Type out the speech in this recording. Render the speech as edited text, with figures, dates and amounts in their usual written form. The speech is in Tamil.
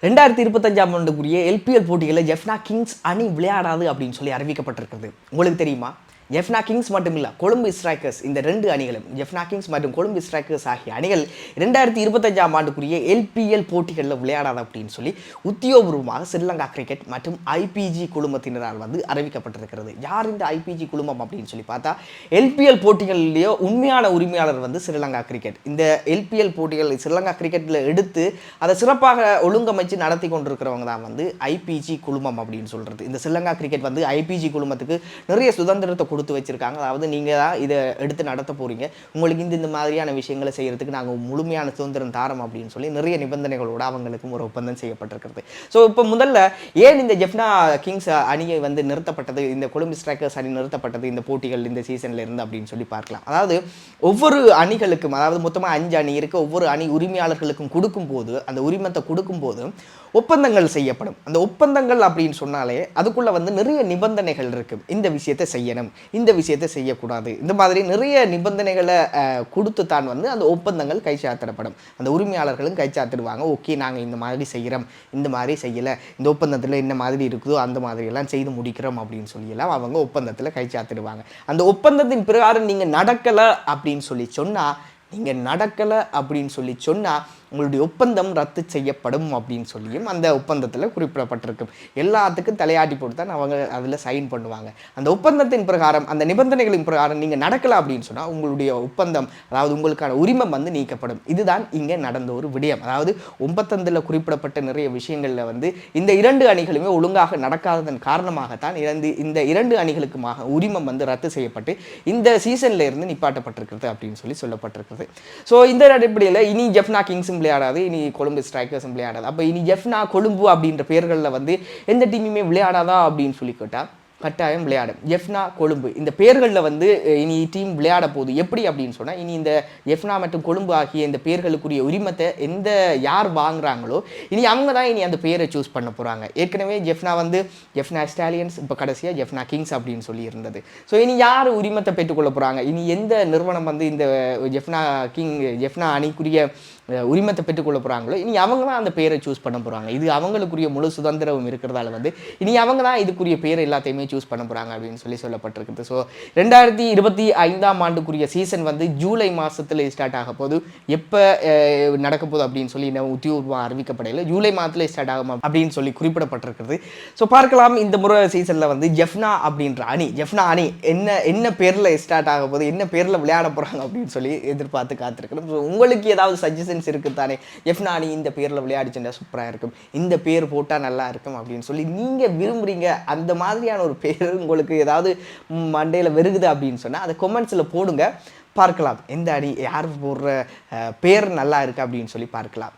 2025ஆம் ஆண்டுக்குரிய எல்பிஎல் போட்டிகளில் ஜெஃப்னா கிங்ஸ் அணி விளையாடாது அப்படின்னு சொல்லி அறிவிக்கப்பட்டிருக்கிறது. உங்களுக்கு தெரியுமா? ஜெஃப்னா கிங்ஸ் மட்டும் இல்லை, கொழும்பு ஸ்ட்ரைக்கர்ஸ், இந்த ரெண்டு அணிகளும் ஜெஃப்னா கிங்ஸ் மற்றும் கொழும்பு ஸ்ட்ரைக்கர்ஸ் ஆகிய அணிகள் 2025ஆம் ஆண்டுக்குரிய எல்பிஎல் போட்டிகளில் விளையாடாது அப்படின்னு சொல்லி உத்தியோகபூர்வமாக ஸ்ரீலங்கா கிரிக்கெட் மற்றும் ஐபிஜி குழுமத்தினரால் அறிவிக்கப்பட்டிருக்கிறது. யார் இந்த ஐபிஜி குழுமம் அப்படின்னு சொல்லி பார்த்தா, எல்பிஎல் போட்டிகளிலேயோ உண்மையான உரிமையாளர் ஸ்ரீலங்கா கிரிக்கெட். இந்த எல்பிஎல் போட்டிகள் ஸ்ரீலங்கா கிரிக்கெட்டில் எடுத்து அதை சிறப்பாக ஒழுங்கமைச்சு நடத்தி கொண்டிருக்கிறவங்க தான் ஐபிஜி குழுமம் அப்படின்னு சொல்கிறது. இந்த ஸ்ரீலங்கா கிரிக்கெட் ஐபிஜி குழுமத்துக்கு நிறைய சுதந்திரத்தை கொடுத்து வச்சிருக்காங்க. அதாவது நீங்கள் தான் இதை எடுத்து நடத்த போகிறீங்க, உங்களுக்கு இந்த மாதிரியான விஷயங்களை செய்கிறதுக்கு நாங்கள் முழுமையான சுதந்திரம் தாரோம் அப்படின்னு சொல்லி நிறைய நிபந்தனைகளோடு அவங்களுக்கும் ஒரு ஒப்பந்தம் செய்யப்பட்டிருக்கிறது. ஸோ இப்போ முதல்ல ஏன் இந்த ஜெஃப்னா கிங்ஸ் அணியை நிறுத்தப்பட்டது, இந்த கொழும்பு ஸ்ட்ரைக்கர்ஸ் அணி நிறுத்தப்பட்டது இந்த போட்டிகள் இந்த சீசனில் இருந்து அப்படின்னு சொல்லி பார்க்கலாம். அதாவது ஒவ்வொரு அணிகளுக்கும், அதாவது மொத்தமாக 5 அணி இருக்குது, ஒவ்வொரு அணி உரிமையாளர்களுக்கும் கொடுக்கும்போது, அந்த உரிமத்தை கொடுக்கும்போது ஒப்பந்தங்கள் செய்யப்படும். அந்த ஒப்பந்தங்கள் அப்படின்னு சொன்னாலே அதுக்குள்ளே நிறைய நிபந்தனைகள் இருக்குது. இந்த விஷயத்தை செய்யணும், இந்த விஷயத்தை செய்யக்கூடாது, இந்த மாதிரி நிறைய நிபந்தனைகளை கொடுத்து தான் அந்த ஒப்பந்தங்கள் கைச்சாத்திடப்படும். அந்த உரிமையாளர்களும் கைச்சாத்திடுவாங்க. ஓகே, நாங்கள் இந்த மாதிரி செய்கிறோம், இந்த மாதிரி செய்யலை, இந்த ஒப்பந்தத்தில் என்ன மாதிரி இருக்குதோ அந்த மாதிரியெல்லாம் செய்து முடிக்கிறோம் அப்படின்னு சொல்லியெல்லாம் அவங்க ஒப்பந்தத்தில் கைச்சாத்திடுவாங்க. அந்த ஒப்பந்தத்தின் பிரகாரம் நீங்கள் நடக்கலை அப்படின்னு சொல்லி சொன்னால், உங்களுடைய ஒப்பந்தம் ரத்து செய்யப்படும் அப்படின்னு சொல்லியும் அந்த ஒப்பந்தத்தில் குறிப்பிடப்பட்டிருக்கும். எல்லாத்துக்கும் தலையாட்டி போட்டு தான் அவங்க அதில் சைன் பண்ணுவாங்க. அந்த ஒப்பந்தத்தின் பிரகாரம், அந்த நிபந்தனைகளின் பிரகாரம் நீங்கள் நடக்கலாம் அப்படின்னு சொன்னால் உங்களுடைய ஒப்பந்தம், அதாவது உங்களுக்கான உரிமம் நீக்கப்படும். இதுதான் இங்கே நடந்த ஒரு விடயம். அதாவது ஒப்பந்தத்தில் குறிப்பிடப்பட்ட நிறைய விஷயங்களில் இந்த 2 அணிகளுமே ஒழுங்காக நடக்காததன் காரணமாகத்தான் இந்த 2 அணிகளுக்குமாக உரிமம் ரத்து செய்யப்பட்டு இந்த சீசனில் இருந்து நிப்பாட்டப்பட்டிருக்கிறது அப்படின்னு சொல்லப்பட்டிருக்கிறது. ஸோ இந்த அடிப்படையில் இனி ஜெஃப்னா கிங்ஸ் விளையாடாது, இனி கொழும்பு ஸ்ட்ரைக்கர்ஸும் விளையாடாது. அப்போ இனி ஜெஃப்னா கொழும்பு அப்படின்ற பெயர்களில் எந்த டீமுமே விளையாடாதா அப்படின்னு சொல்லி கேட்டால் கட்டாயம் விளையாடும். ஜெஃப்னா கொழும்பு இந்த பெயர்களில் இனி டீம் விளையாட போகுது. எப்படி அப்படின்னு சொன்னால், இனி இந்த ஜெஃப்னா மற்றும் கொழும்பு ஆகிய இந்த பெயர்களுக்குரிய உரிமத்தை யார் வாங்குறாங்களோ இனி அவங்க தான் இனி அந்த பெயரை சூஸ் பண்ண போகிறாங்க. ஏற்கனவே ஜெஃப்னா ஸ்டாலியன்ஸ், இப்போ கடைசியாக ஜெஃப்னா கிங்ஸ் அப்படின்னு சொல்லி இருந்தது. ஸோ இனி யார் உரிமத்தை பெற்றுக்கொள்ள போகிறாங்க, இனி எந்த நிறுவனம் இந்த ஜெஃப்னா அணிக்குரிய உரிமத்தை பெற்றுக்கொள்ள போகிறாங்களோ இனி அவங்க தான் அந்த பெயரை சூஸ் பண்ண போகிறாங்க. இது அவங்களுக்குரிய முழு சுதந்திரம் இருக்கிறதால இனி அவங்க தான் இதுக்குரிய பெயர் எல்லாத்தையுமே சூஸ் பண்ண போகிறாங்க அப்படின்னு சொல்லப்பட்டிருக்குது. ஸோ 2025ஆம் ஆண்டுக்குரிய சீசன் ஜூலை மாதத்தில் ஸ்டார்ட் ஆக போது. எப்போ நடக்க போகுது அப்படின்னு சொல்லி உத்தியோகமாக அறிவிக்கப்படையில் ஜூலை மாதத்தில் ஸ்டார்ட் ஆகும் அப்படின்னு சொல்லி குறிப்பிடப்பட்டிருக்கிறது. ஸோ பார்க்கலாம் இந்த முறை சீசனில் ஜெஃப்னா அப்படின்ற அணி, ஜெஃப்னா அணி என்ன பேரில் ஸ்டார்ட் ஆக போகுது, என்ன பேரில் விளையாட போகிறாங்க அப்படின்னு சொல்லி எதிர்பார்த்து காத்திருக்கணும். ஸோ உங்களுக்கு ஏதாவது சஜஷன்ஸ் இருக்குது தானே, ஜெஃப்னா அணி இந்த பேரில் விளையாடிச்சுட்டா சூப்பராக இருக்கும், இந்த பேர் போட்டால் நல்லா இருக்கும் அப்படின்னு சொல்லி நீங்கள் விரும்புகிறீங்க, அந்த மாதிரியான ஒரு பேர் உங்களுக்கு ஏதாவது மண்டையில் வருகுது அப்படின்னு சொன்னால் அதை கொமெண்ட்ஸில் போடுங்க. பார்க்கலாம் எந்த அணி யார் போடுற பேர் நல்லா இருக்குது அப்படின்னு சொல்லி பார்க்கலாம்.